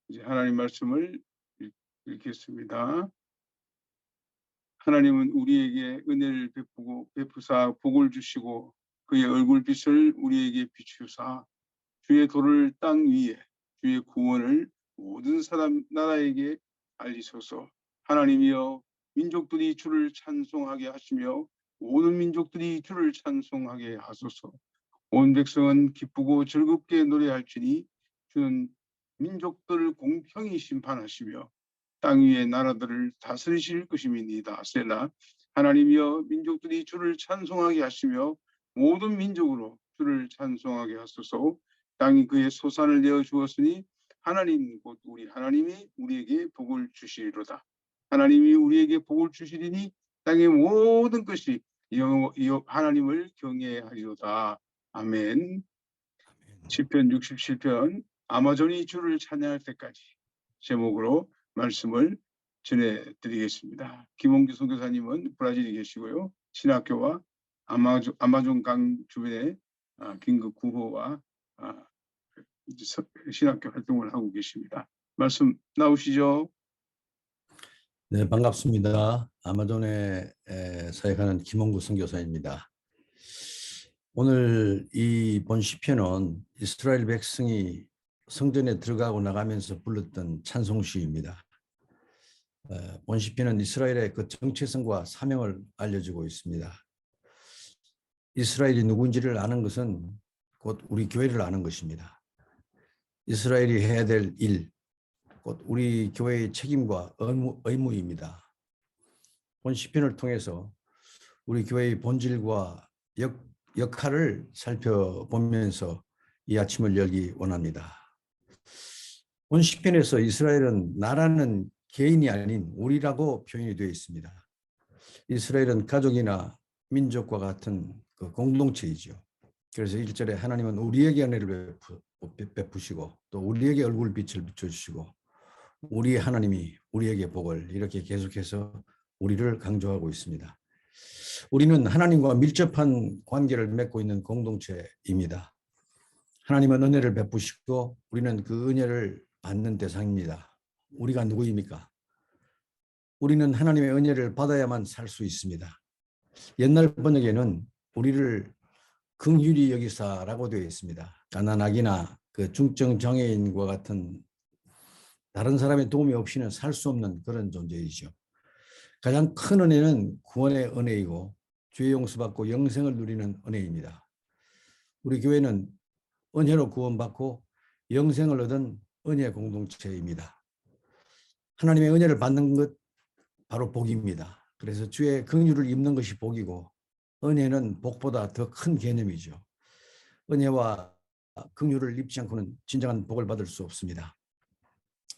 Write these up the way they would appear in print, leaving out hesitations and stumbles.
이제 하나님 말씀을 읽겠습니다. 하나님은 우리에게 은혜를 베푸사 복을 주시고 그의 얼굴빛을 우리에게 비추사 주의 도를 땅 위에 주의 구원을 모든 사람 나라에게 알리소서. 하나님이여 민족들이 주를 찬송하게 하시며 모든 민족들이 주를 찬송하게 하소서. 온 백성은 기쁘고 즐겁게 노래할지니 주는 민족들을 공평히 심판하시며 땅 위의 나라들을 다스리실 것임이니이다. 셀라. 하나님이여 민족들이 주를 찬송하게 하시며 모든 민족으로 주를 찬송하게 하소서. 땅이 그의 소산을 내어 주었으니 하나님 곧 우리 하나님이 우리에게 복을 주시리로다. 하나님이 우리에게 복을 주시리니 땅의 모든 것이 하나님을 경외하리로다. 아멘. 시편 67편 아마존이 주를 찬양할 때까지 제목으로 말씀을 전해드리겠습니다. 김홍규 선교사님은 브라질에 계시고요. 신학교와 아마존 강 주변에 긴급 구호와 신학교 활동을 하고 계십니다. 말씀 나오시죠? 네, 반갑습니다. 아마존에 사역하는 김홍구 선교사입니다. 오늘 이 본 시편은 이스라엘 백성이 성전에 들어가고 나가면서 불렀던 찬송시입니다. 본 시편은 이스라엘의 그 정체성과 사명을 알려주고 있습니다. 이스라엘이 누군지를 아는 것은 곧 우리 교회를 아는 것입니다. 이스라엘이 해야 될 일, 곧 우리 교회의 책임과 의무입니다. 본 시편을 통해서 우리 교회의 본질과 역할을 살펴보면서 이 아침을 열기 원합니다. 본 시편에서 이스라엘은 나라는 개인이 아닌 우리라고 표현이 되어 있습니다. 이스라엘은 가족이나 민족과 같은 그 공동체이죠. 그래서 1절에 하나님은 우리에게 은혜를 베푸시고 또 우리에게 얼굴빛을 비춰주시고 우리 하나님이 우리에게 복을 이렇게 계속해서 우리를 강조하고 있습니다. 우리는 하나님과 밀접한 관계를 맺고 있는 공동체입니다. 하나님은 은혜를 베푸시고 우리는 그 은혜를 받는 대상입니다. 우리가 누구입니까? 우리는 하나님의 은혜를 받아야만 살 수 있습니다. 옛날 번역에는 우리를 긍휼히 여기사라고 되어 있습니다. 가난하기나 그 중증 장애인과 같은 다른 사람의 도움이 없이는 살 수 없는 그런 존재이죠. 가장 큰 은혜는 구원의 은혜이고 죄 용서받고 영생을 누리는 은혜입니다. 우리 교회는 은혜로 구원받고 영생을 얻은 은혜 공동체입니다. 하나님의 은혜를 받는 것 바로 복입니다. 그래서 주의 긍휼을 입는 것이 복이고 은혜는 복보다 더 큰 개념이죠. 은혜와 긍휼을 입지 않고는 진정한 복을 받을 수 없습니다.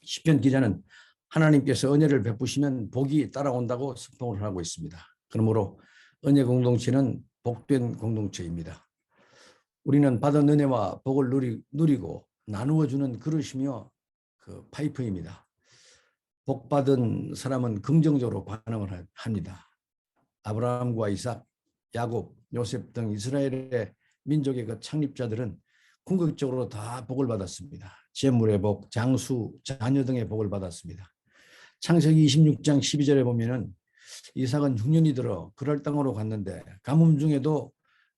시편 기자는 하나님께서 은혜를 베푸시면 복이 따라온다고 선포를 하고 있습니다. 그러므로 은혜 공동체는 복된 공동체입니다. 우리는 받은 은혜와 복을 누리고 나누어 주는 그릇이며 그 파이프입니다. 복 받은 사람은 긍정적으로 반응을 합니다. 아브라함과 이삭, 야곱, 요셉 등 이스라엘의 민족의 그 창립자들은 궁극적으로 다 복을 받았습니다. 재물의 복, 장수, 자녀 등의 복을 받았습니다. 창세기 26장 12절에 보면은 이삭은 흉년이 들어 그럴 땅으로 갔는데 가뭄 중에도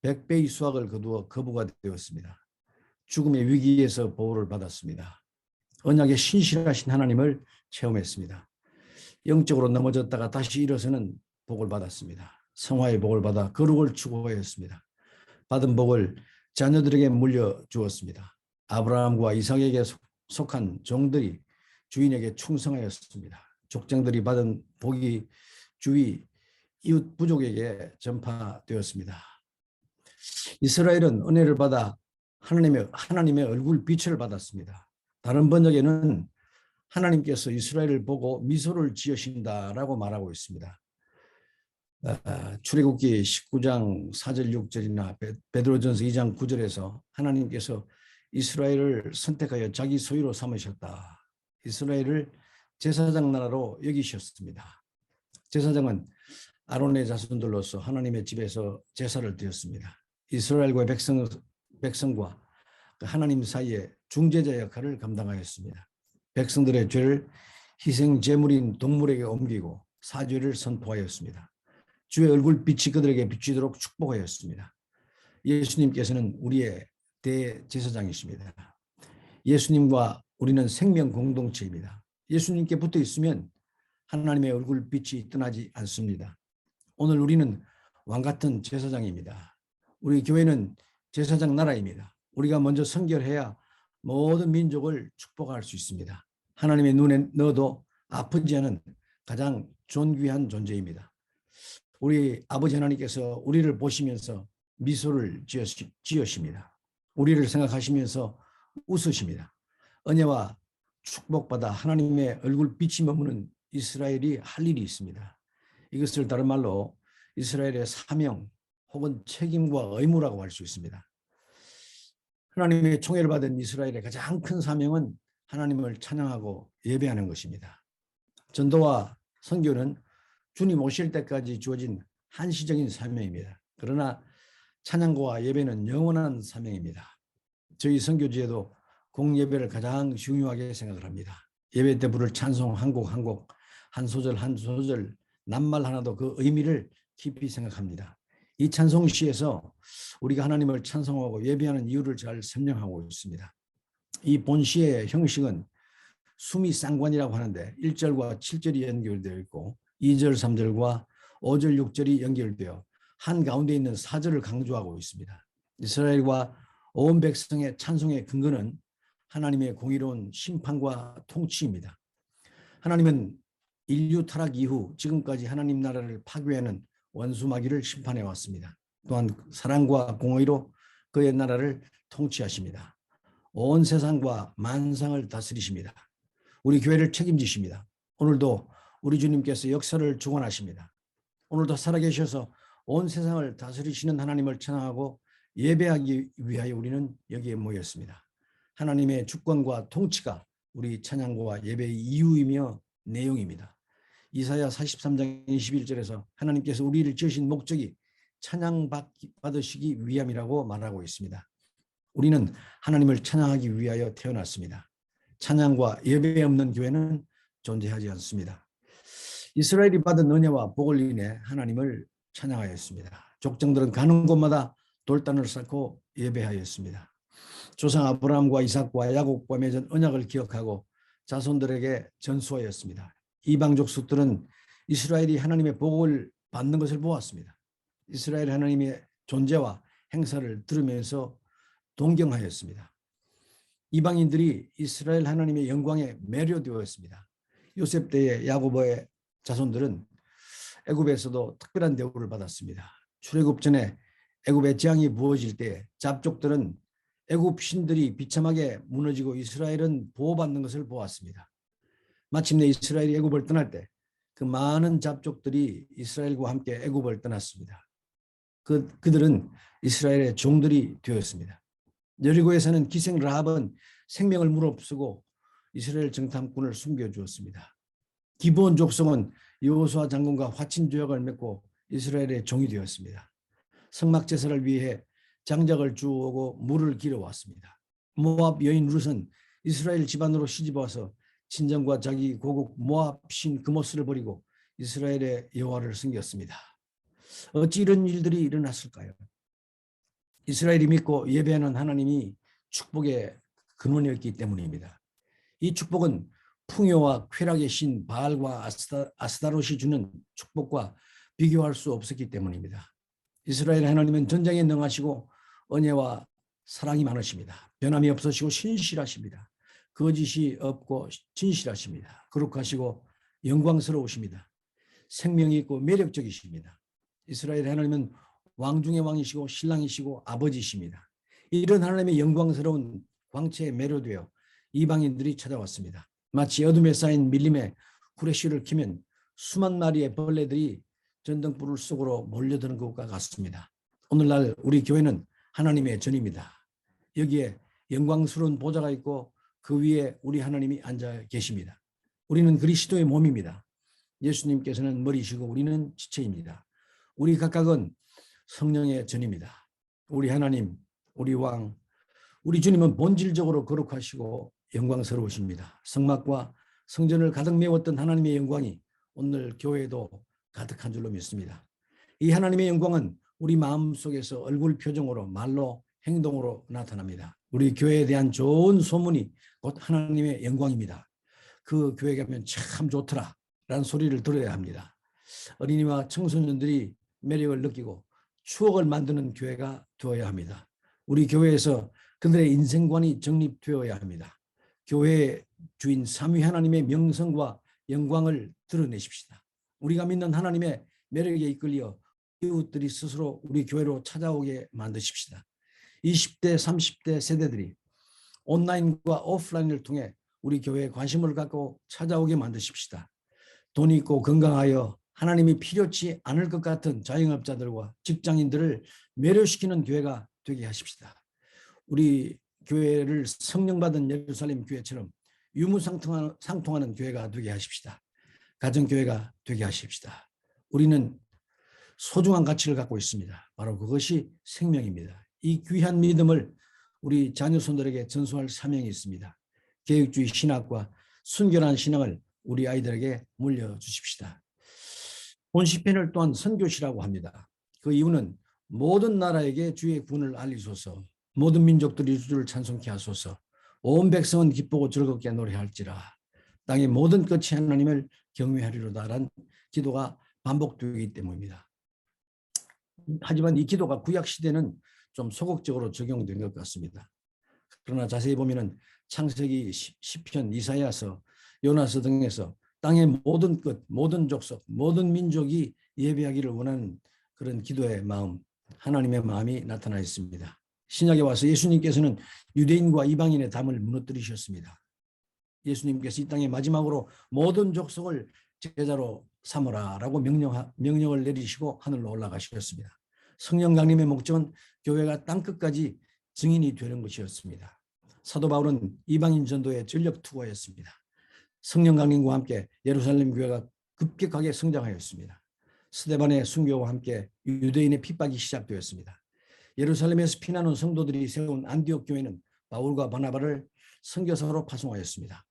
100배의 수확을 거두어 거부가 되었습니다. 죽음의 위기에서 보호를 받았습니다. 언약에 신실하신 하나님을 체험했습니다. 영적으로 넘어졌다가 다시 일어서는 복을 받았습니다. 성화의 복을 받아 거룩을 추구하였습니다. 받은 복을 자녀들에게 물려주었습니다. 아브라함과 이삭에게 속한 종들이 주인에게 충성하였습니다. 족장들이 받은 복이 주위 이웃 부족에게 전파되었습니다. 이스라엘은 은혜를 받아 하나님의 얼굴 빛을 받았습니다. 다른 번역에는 하나님께서 이스라엘을 보고 미소를 지으신다라고 말하고 있습니다. 출애굽기 19장 4절 6절이나 베드로전서 2장 9절에서 하나님께서 이스라엘을 선택하여 자기 소유로 삼으셨다. 이스라엘을 제사장 나라로 여기셨습니다. 제사장은 아론의 자손들로서 하나님의 집에서 제사를 드렸습니다. 이스라엘과 백성과 하나님 사이에 중재자 역할을 감당하였습니다. 백성들의 죄를 희생 제물인 동물에게 옮기고 사죄를 선포하였습니다. 주의 얼굴빛이 그들에게 비추도록 축복하였습니다. 예수님께서는 우리의 대제사장이십니다. 예수님과 우리는 생명 공동체입니다. 예수님께 붙어 있으면 하나님의 얼굴빛이 떠나지 않습니다. 오늘 우리는 왕같은 제사장입니다. 우리 교회는 제사장 나라입니다. 우리가 먼저 선결해야 모든 민족을 축복할 수 있습니다. 하나님의 눈에 넣어도 아프지 않은 가장 존귀한 존재입니다. 우리 아버지 하나님께서 우리를 보시면서 미소를 지으십니다. 우리를 생각하시면서 웃으십니다. 은혜와 축복받아 하나님의 얼굴빛이 머무는 이스라엘이 할 일이 있습니다. 이것을 다른 말로 이스라엘의 사명 혹은 책임과 의무라고 할 수 있습니다. 하나님의 총애를 받은 이스라엘의 가장 큰 사명은 하나님을 찬양하고 예배하는 것입니다. 전도와 선교는 주님 오실 때까지 주어진 한시적인 사명입니다. 그러나 찬양과 예배는 영원한 사명입니다. 저희 선교지에도 공예배를 가장 중요하게 생각을 합니다. 예배 때 부를 찬송 한 곡 한 곡, 한 소절 한 소절, 낱말 하나도 그 의미를 깊이 생각합니다. 이 찬송시에서 우리가 하나님을 찬송하고 예배하는 이유를 잘 설명하고 있습니다. 이 본시의 형식은 수미상관이라고 하는데 1절과 7절이 연결되어 있고 2절, 3절과 5절, 6절이 연결되어 한가운데 있는 4절을 강조하고 있습니다. 이스라엘과 온 백성의 찬송의 근거는 하나님의 공의로운 심판과 통치입니다. 하나님은 인류 타락 이후 지금까지 하나님 나라를 파괴하는 원수 마귀를 심판해 왔습니다. 또한 사랑과 공의로 그의 나라를 통치하십니다. 온 세상과 만상을 다스리십니다. 우리 교회를 책임지십니다. 오늘도 우리 주님께서 역사를 주관하십니다. 오늘도 살아계셔서 온 세상을 다스리시는 하나님을 찬양하고 예배하기 위하여 우리는 여기에 모였습니다. 하나님의 주권과 통치가 우리 찬양과 예배의 이유이며 내용입니다. 이사야 43장 21절에서 하나님께서 우리를 지으신 목적이 찬양받으시기 위함이라고 말하고 있습니다. 우리는 하나님을 찬양하기 위하여 태어났습니다. 찬양과 예배 없는 교회는 존재하지 않습니다. 이스라엘이 받은 은혜와 복을 인해 하나님을 찬양하였습니다. 족장들은 가는 곳마다 돌단을 쌓고 예배하였습니다. 조상 아브라함과 이삭과 야곱과 맺은 언약을 기억하고 자손들에게 전수하였습니다. 이방 족속들은 이스라엘이 하나님의 복을 받는 것을 보았습니다. 이스라엘 하나님의 존재와 행사를 들으면서 동경하였습니다. 이방인들이 이스라엘 하나님의 영광에 매료되었습니다. 요셉 때의 야곱의 자손들은 애굽에서도 특별한 대우를 받았습니다. 출애굽 전에 애굽의 재앙이 부어질 때 잡족들은 애굽 신들이 비참하게 무너지고 이스라엘은 보호받는 것을 보았습니다. 마침내 이스라엘이 애굽을 떠날 때 그 많은 잡족들이 이스라엘과 함께 애굽을 떠났습니다. 그들은 이스라엘의 종들이 되었습니다. 여리고에서는 기생 라합은 생명을 무릅쓰고 이스라엘 정탐꾼을 숨겨주었습니다. 기브온 족속은 여호수아 장군과 화친 조약을 맺고 이스라엘의 종이 되었습니다. 성막 제사를 위해 장작을 주우고 물을 길어왔습니다. 모압 여인 룻은 이스라엘 집안으로 시집와서 친정과 자기 고국 모압 신 그모스를 버리고 이스라엘의 여호와를 섬겼습니다. 어찌 이런 일들이 일어났을까요? 이스라엘이 믿고 예배하는 하나님이 축복의 근원이었기 때문입니다. 이 축복은 풍요와 쾌락의 신 바알과 아스타롯이 주는 축복과 비교할 수 없었기 때문입니다. 이스라엘 하나님은 전쟁에 능하시고 은혜와 사랑이 많으십니다. 변함이 없으시고 신실하십니다. 거짓이 없고 진실하십니다. 거룩하시고 영광스러우십니다. 생명이 있고 매력적이십니다. 이스라엘 하나님은 왕 중의 왕이시고 신랑이시고 아버지십니다. 이런 하나님의 영광스러운 광채에 매료되어 이방인들이 찾아왔습니다. 마치 어둠에 쌓인 밀림에 후레쉬를 켜면 수만 마리의 벌레들이 전등불을 속으로 몰려드는 것과 같습니다. 오늘날 우리 교회는 하나님의 전입니다. 여기에 영광스러운 보좌가 있고 그 위에 우리 하나님이 앉아 계십니다. 우리는 그리스도의 몸입니다. 예수님께서는 머리시고 우리는 지체입니다. 우리 각각은 성령의 전입니다. 우리 하나님, 우리 왕, 우리 주님은 본질적으로 거룩하시고 영광스러우십니다. 성막과 성전을 가득 메웠던 하나님의 영광이 오늘 교회에도 가득한 줄로 믿습니다. 이 하나님의 영광은 우리 마음속에서 얼굴 표정으로, 말로, 행동으로 나타납니다. 우리 교회에 대한 좋은 소문이 곧 하나님의 영광입니다. 그 교회 가면 참 좋더라 라는 소리를 들어야 합니다. 어린이와 청소년들이 매력을 느끼고 추억을 만드는 교회가 되어야 합니다. 우리 교회에서 그들의 인생관이 정립되어야 합니다. 교회의 주인 삼위 하나님의 명성과 영광을 드러내십시다. 우리가 믿는 하나님의 매력에 이끌려 이웃들이 스스로 우리 교회로 찾아오게 만드십시다. 20대, 30대 세대들이 온라인과 오프라인을 통해 우리 교회에 관심을 갖고 찾아오게 만드십시다. 돈이 있고 건강하여 하나님이 필요치 않을 것 같은 자영업자들과 직장인들을 매료시키는 교회가 되게 하십시다. 우리 교회를 성령받은 예루살렘 교회처럼 유무상통하는 교회가 되게 하십시다. 가정교회가 되게 하십시다. 우리는 소중한 가치를 갖고 있습니다. 바로 그것이 생명입니다. 이 귀한 믿음을 우리 자녀손들에게 전수할 사명이 있습니다. 계획주의 신학과 순결한 신앙을 우리 아이들에게 물려주십시다. 본 시편을 또한 선교시라고 합니다. 그 이유는 모든 나라에게 주의 구원을 알리소서, 모든 민족들이 주를 찬송케 하소서, 온 백성은 기쁘고 즐겁게 노래할지라, 땅의 모든 끝이 하나님을 경외하리로다라는 기도가 반복되기 때문입니다. 하지만 이 기도가 구약 시대는 좀 소극적으로 적용된 것 같습니다. 그러나 자세히 보면은 창세기, 시편, 이사야서, 요나서 등에서 땅의 모든 끝, 모든 족속, 모든 민족이 예배하기를 원하는 그런 기도의 마음, 하나님의 마음이 나타나 있습니다. 신약에 와서 예수님께서는 유대인과 이방인의 담을 무너뜨리셨습니다. 예수님께서 이 땅에 마지막으로 모든 족속을 제자로 삼으라라고 명령을 내리시고 하늘로 올라가셨습니다. 성령 강림의 목적은 교회가 땅끝까지 증인이 되는 것이었습니다. 사도 바울은 이방인 전도에 전력 투구하였습니다. 성령 강림과 함께 예루살렘 교회가 급격하게 성장하였습니다. 스데반의 순교와 함께 유대인의 핍박이 시작되었습니다. 예루살렘에서 피나는 성도들이 세운 안디옥 교회는 바울과 바나바를 선교사로 파송하였습니다.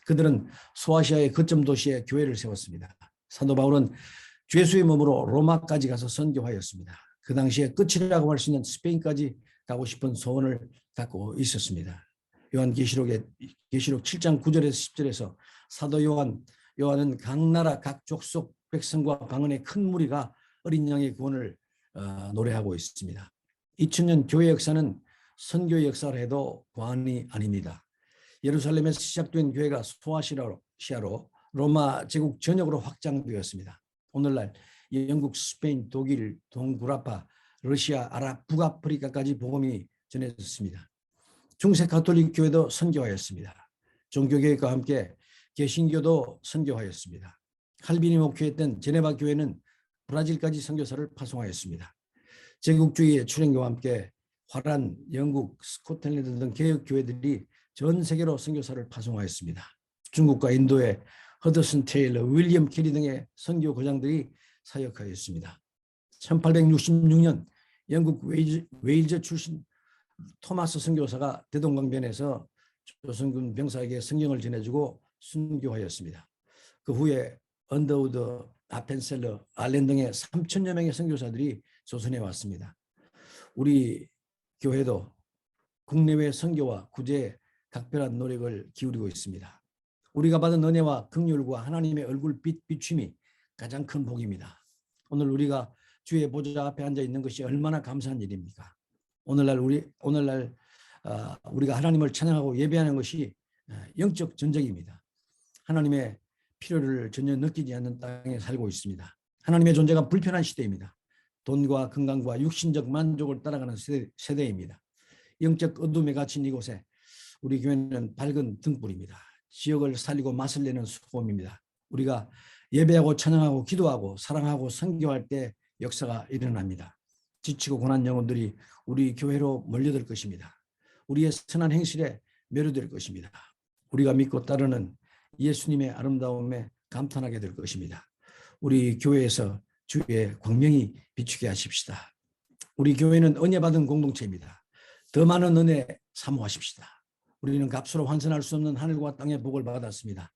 그들은 소아시아의 거점 도시에 교회를 세웠습니다. 사도 바울은 죄수의 몸으로 로마까지 가서 선교하였습니다. 그 당시에 끝이라고 할 수 있는 스페인까지 가고 싶은 소원을 갖고 있었습니다. 계시록 7장 9절에서 10절에서 사도 요한은 각 나라 각 족속 백성과 방언의 큰 무리가 어린 양의 구원을 노래하고 있습니다. 2000년 교회 역사는 선교의 역사를 해도 과언이 아닙니다. 예루살렘에서 시작된 교회가 소아시아로 로마 제국 전역으로 확장되었습니다. 오늘날 영국, 스페인, 독일, 동구라파, 러시아, 아랍, 북아프리카까지 복음이 전해졌습니다. 중세 가톨릭 교회도 선교하였습니다. 종교개혁과 함께 개신교도 선교하였습니다. 칼빈이 목회했던 제네바 교회는 브라질까지 선교사를 파송하였습니다. 제국주의의 출현과 함께 화란, 영국, 스코틀랜드 등 개혁 교회들이 전 세계로 선교사를 파송하였습니다. 중국과 인도의 허더슨 테일러, 윌리엄 캐리 등의 선교 거장들이 사역하였습니다. 1866년 영국 웨일즈 출신 토마스 선교사가 대동강변에서 조선군 병사에게 성경을 전해주고 순교하였습니다. 그 후에 언더우드, 아펜셀러, 알렌 등의 3,000여 명의 선교사들이 조선에 왔습니다. 우리 교회도 국내외 선교와 구제에 각별한 노력을 기울이고 있습니다. 우리가 받은 은혜와 긍휼과 하나님의 얼굴 비춤이 가장 큰 복입니다. 오늘 우리가 주의 보좌 앞에 앉아 있는 것이 얼마나 감사한 일입니까? 오늘날 우리가 하나님을 찬양하고 예배하는 것이 영적 전쟁입니다. 하나님의 필요를 전혀 느끼지 않는 땅에 살고 있습니다. 하나님의 존재가 불편한 시대입니다. 돈과 건강과 육신적 만족을 따라가는 세대입니다. 영적 어둠에 갇힌 이곳에 우리 교회는 밝은 등불입니다. 지역을 살리고 맛을 내는 소금입니다. 우리가 예배하고 찬양하고 기도하고 사랑하고 선교할 때 역사가 일어납니다. 지치고 고난 영혼들이 우리 교회로 몰려들 것입니다. 우리의 선한 행실에 매료될 것입니다. 우리가 믿고 따르는 예수님의 아름다움에 감탄하게 될 것입니다. 우리 교회에서 주의 광명이 비추게 하십시다. 우리 교회는 은혜 받은 공동체입니다. 더 많은 은혜 사모하십시다. 우리는 값으로 환산할 수 없는 하늘과 땅의 복을 받았습니다.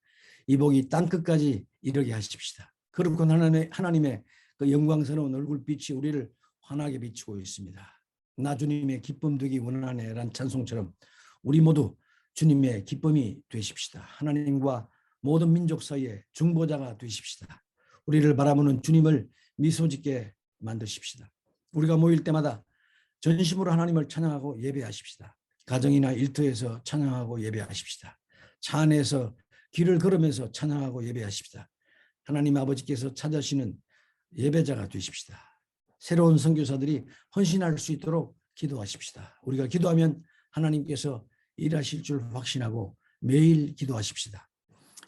이 복이 땅 끝까지 이르게 하십시다. 그렇고 하나님의 그 영광스러운 얼굴빛이 우리를 환하게 비추고 있습니다. 나 주님의 기쁨 되기 원하네란 찬송처럼 우리 모두 주님의 기쁨이 되십시다. 하나님과 모든 민족 사이에 중보자가 되십시다. 우리를 바라보는 주님을 미소 짓게 만드십시다. 우리가 모일 때마다 전심으로 하나님을 찬양하고 예배하십시다. 가정이나 일터에서 찬양하고 예배하십시다. 차 안에서 길을 걸으면서 찬양하고 예배하십시다. 하나님 아버지께서 찾으시는 예배자가 되십시다. 새로운 선교사들이 헌신할 수 있도록 기도하십시다. 우리가 기도하면 하나님께서 일하실 줄 확신하고 매일 기도하십시다.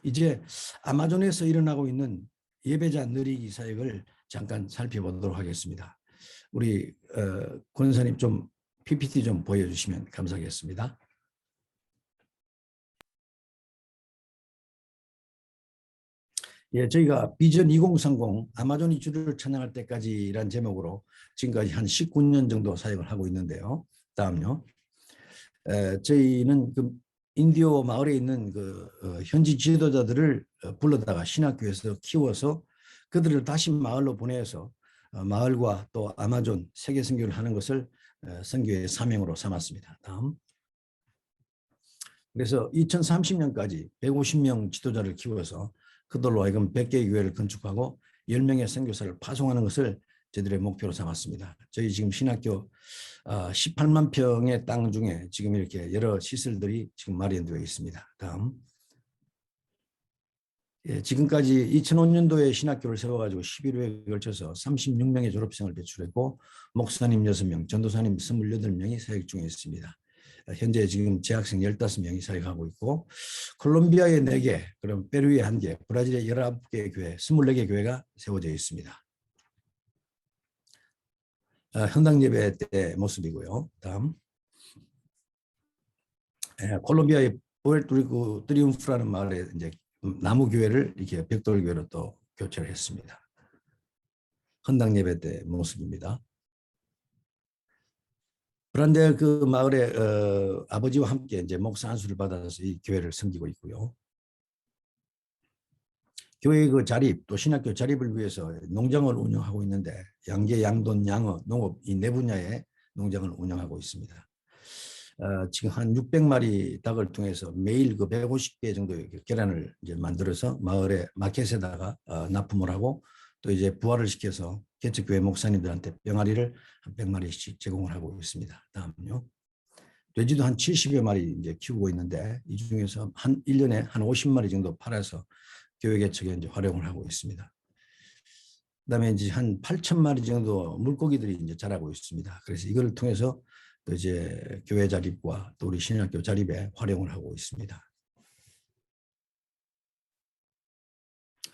이제 아마존에서 일어나고 있는 예배자 누리기 사역을 잠깐 살펴보도록 하겠습니다. 우리 권사님 좀 PPT 좀 보여주시면 감사하겠습니다. 예, 저희가 비전 2030 아마존이 주를 찬양할 때까지란 제목으로 지금까지 한 19년 정도 사역을 하고 있는데요. 다음요. 저희는 그 인디오 마을에 있는 그 현지 지도자들을 불러다가 신학교에서 키워서 그들을 다시 마을로 보내서 마을과 또 아마존 세계 선교를 하는 것을 선교의 사명으로 삼았습니다. 다음. 그래서 2030년까지 150명 지도자를 키워서 그들로 하여금 100개의 교회를 건축하고 10명의 선교사를 파송하는 것을 저희들의 목표로 삼았습니다. 저희 지금 신학교 18만 평의 땅 중에 지금 이렇게 여러 시설들이 지금 마련되어 있습니다. 다음. 예, 지금까지 2005년도에 신학교를 세워가지고 11회에 걸쳐서 36명의 졸업생을 배출했고 목사님 6명, 전도사님 28명이 사역 중에 있습니다. 현재 지금 재학생 15명이 사역하고 있고 콜롬비아에 4개, 그럼 페루에 1개, 브라질에 19개 교회, 24개 교회가 세워져 있습니다. 현당 예배 때 모습이고요. 다음. 콜롬비아의 부에르토리코 트리움프라는 마을에 이제 나무 교회를 이렇게 벽돌 교회로 또 교체를 했습니다. 헌당 예배 때 모습입니다. 그런데 그 마을에 아버지와 함께 이제 목사 안수를 받아서 이 교회를 섬기고 있고요. 교회 그 자립 또 신학교 자립을 위해서 농장을 운영하고 있는데 양계, 양돈, 양어, 농업 이 4분야의 농장을 운영하고 있습니다. 지금 한 600마리 닭을 통해서 매일 그 150개 정도의 계란을 이제 만들어서 마을의 마켓에다가 납품을 하고 또 이제 부화를 시켜서 개척교회 목사님들한테 병아리를 한 100마리씩 제공을 하고 있습니다. 다음요. 돼지도 한 70여 마리 이제 키우고 있는데 이 중에서 한 1년에 한 50마리 정도 팔아서 교회 개척에 이제 활용을 하고 있습니다. 그다음에 이제 한 8,000마리 정도 물고기들이 이제 자라고 있습니다. 그래서 이걸 통해서 또 이제 교회 자립과 또 우리 신학교 자립에 활용을 하고 있습니다.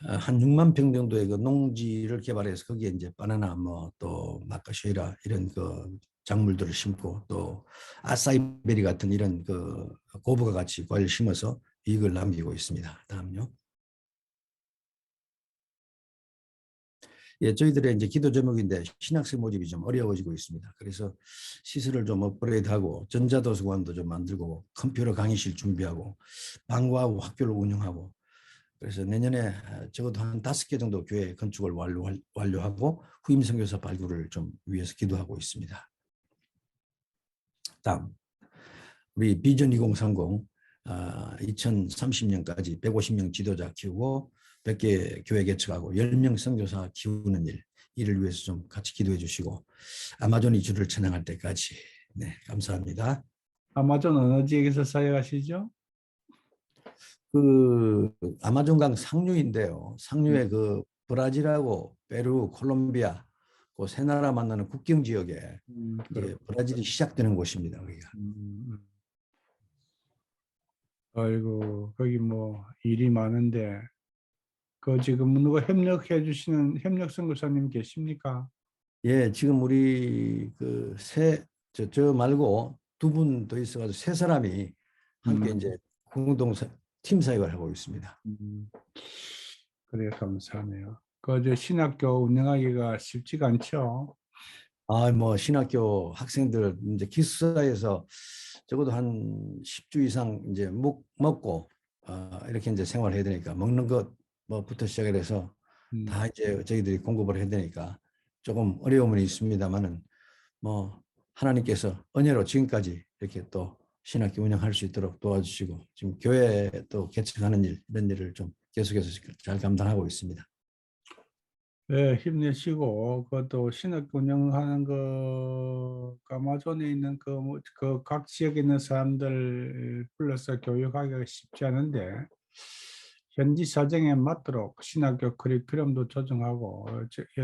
한 6만 평 정도의 그 농지를 개발해서 거기에 이제 바나나 뭐 또 마카쉐이라 이런 그 작물들을 심고 또 아사이베리 같은 이런 그 고부가 같이 과일 심어서 이익을 남기고 있습니다. 다음요. 예, 저희들의 이제 기도 제목인데 신학생 모집이 좀 어려워지고 있습니다. 그래서 시설을 좀 업그레이드하고 전자도서관도 좀 만들고 컴퓨터 강의실 준비하고 방과후 학교를 운영하고 그래서 내년에 적어도 한 5개 정도 교회 건축을 완료하고 후임 선교사 발굴을 좀 위해서 기도하고 있습니다. 다음 우리 비전 2030 2030년까지 150명 지도자 키우고 100개 교회 개척하고 10명 선교사 키우는 이를 위해서 좀 같이 기도해 주시고 아마존이 주를 찬양할 때까지 네 감사합니다. 아마존 어느 지역에서 사역하시죠? 그 아마존강 상류인데요. 상류에 그 브라질하고 페루, 콜롬비아 그 세 나라 만나는 국경 지역에 이제 브라질이 시작되는 곳입니다. 거기가. 아이고 거기 뭐 일이 많은데 그 지금 누가 협력해 주시는 협력 선교사님 계십니까? 예, 지금 우리 그 저 말고 2분 더 있어가지고 3사람이 함께 이제 공동 팀 사역을 하고 있습니다. 그래 감사하네요. 그 신학교 운영하기가 쉽지가 않죠. 뭐 신학교 학생들 이제 기숙사에서 적어도 한 10주 이상 이제 먹고 이렇게 이제 생활해야 되니까 먹는 것부터 시작해서 다 이제 저희들이 공급을 해야 되니까 조금 어려움은 있습니다만은 뭐 하나님께서 은혜로 지금까지 이렇게 또 신학교 운영할 수 있도록 도와주시고 지금 교회 또 개척하는 일 이런 일을 좀 계속해서 잘 감당하고 있습니다. 네, 힘내시고 그것도 신학교 운영하는 그 아마존에 있는 그 각 지역에 있는 사람들 불러서 교육하기가 쉽지 않은데 현지 사정에 맞도록 신학교 커리큘럼도 조정하고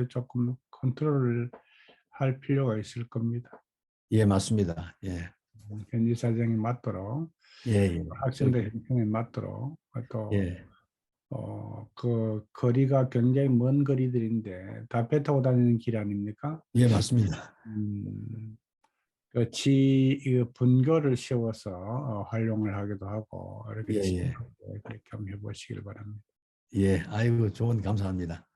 조금 컨트롤을 할 필요가 있을 겁니다. 예, 맞습니다. 예. 현지 사정에 맞도록 예, 예. 학생들 형편에 맞도록 또 예. 그 거리가 굉장히 먼 거리들인데 다 배 타고 다니는 길 아닙니까? 예, 맞습니다. 그 분교를 세워서 활용을 하기도 하고 이렇게 예, 예. 그렇게 한번 해보시길 바랍니다. 예, 아이고, 조언 감사합니다.